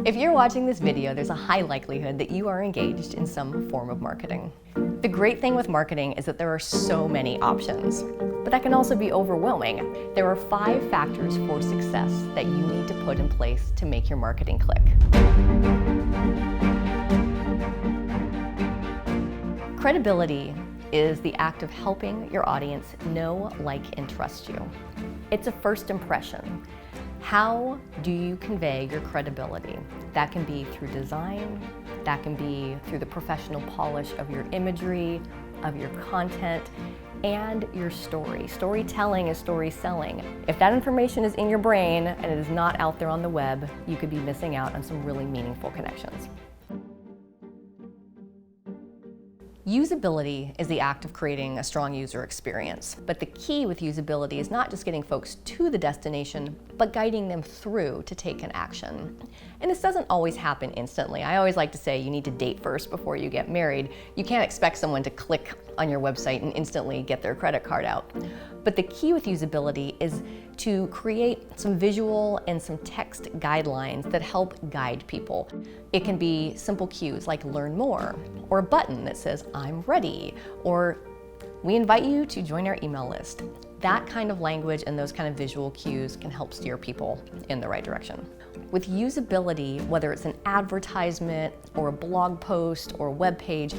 If you're watching this video, there's a high likelihood that you are engaged in some form of marketing. The great thing with marketing is that there are so many options, but that can also be overwhelming. There are 5 factors for success that you need to put in place to make your marketing click. Credibility is the act of helping your audience know, like, and trust you. It's a first impression. How do you convey your credibility? That can be through design, that can be through the professional polish of your imagery, of your content, and your story. Storytelling is story selling. If that information is in your brain and it is not out there on the web, you could be missing out on some really meaningful connections. Usability is the act of creating a strong user experience, but the key with usability is not just getting folks to the destination, but guiding them through to take an action. And this doesn't always happen instantly. I always like to say you need to date first before you get married. You can't expect someone to click on your website and instantly get their credit card out. But the key with usability is to create some visual and some text guidelines that help guide people. It can be simple cues like learn more, or a button that says I'm ready, or we invite you to join our email list. That kind of language and those kind of visual cues can help steer people in the right direction. With usability, whether it's an advertisement or a blog post or a web page,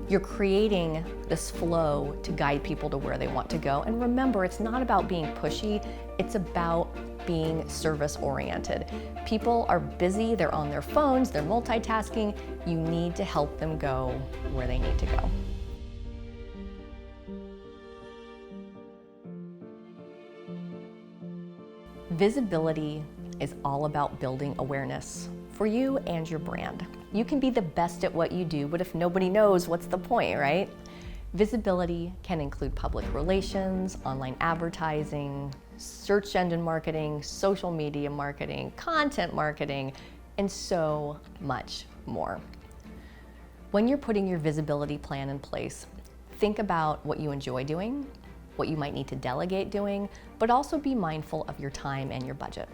you're creating this flow to guide people to where they want to go. And remember, it's not about being pushy, it's about being service-oriented. People are busy, they're on their phones, they're multitasking. You need to help them go where they need to go. Visibility is all about building awareness for you and your brand. You can be the best at what you do, but if nobody knows, what's the point, right? Visibility can include public relations, online advertising, search engine marketing, social media marketing, content marketing, and so much more. When you're putting your visibility plan in place, think about what you enjoy doing, what you might need to delegate doing, but also be mindful of your time and your budget.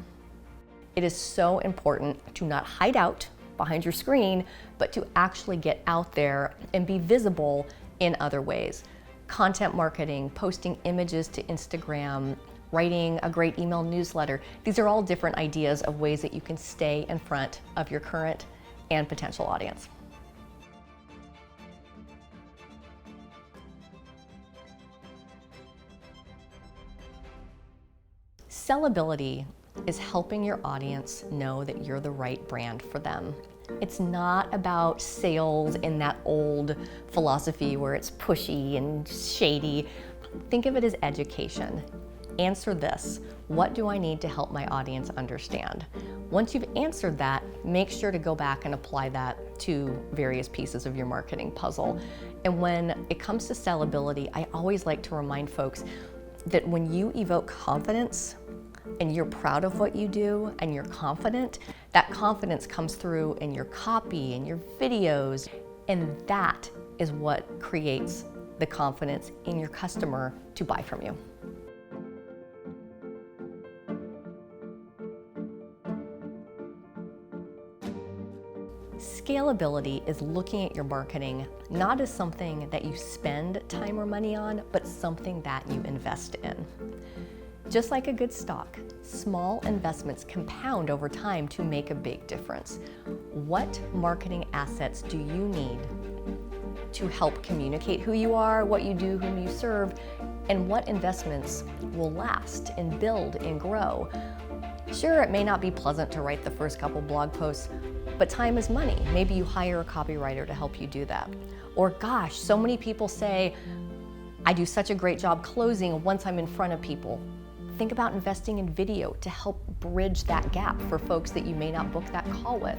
It is so important to not hide out behind your screen, but to actually get out there and be visible in other ways. Content marketing, posting images to Instagram, writing a great email newsletter. These are all different ideas of ways that you can stay in front of your current and potential audience. Sellability is helping your audience know that you're the right brand for them. It's not about sales in that old philosophy where it's pushy and shady. Think of it as education. Answer this: what do I need to help my audience understand? Once you've answered that, make sure to go back and apply that to various pieces of your marketing puzzle. And when it comes to sellability, I always like to remind folks that when you evoke confidence, and you're proud of what you do and you're confident, that confidence comes through in your copy and your videos, and that is what creates the confidence in your customer to buy from you. Scalability is looking at your marketing not as something that you spend time or money on, but something that you invest in. Just like a good stock, small investments compound over time to make a big difference. What marketing assets do you need to help communicate who you are, what you do, whom you serve, and what investments will last and build and grow? Sure, it may not be pleasant to write the first couple blog posts, but time is money. Maybe you hire a copywriter to help you do that. Or gosh, so many people say, I do such a great job closing once I'm in front of people. Think about investing in video to help bridge that gap for folks that you may not book that call with.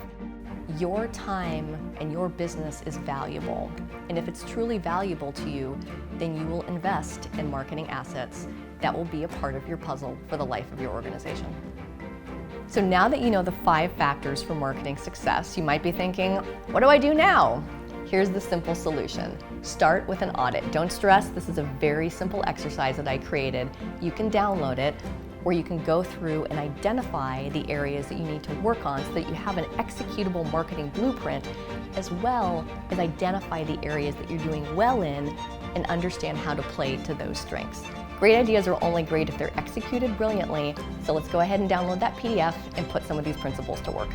Your time and your business is valuable. And if it's truly valuable to you, then you will invest in marketing assets that will be a part of your puzzle for the life of your organization. So now that you know the 5 factors for marketing success, you might be thinking, what do I do now? Here's the simple solution. Start with an audit. Don't stress, this is a very simple exercise that I created. You can download it. where you can go through and identify the areas that you need to work on so that you have an executable marketing blueprint, as well as identify the areas that you're doing well in and understand how to play to those strengths. Great ideas are only great if they're executed brilliantly, so let's go ahead and download that PDF and put some of these principles to work.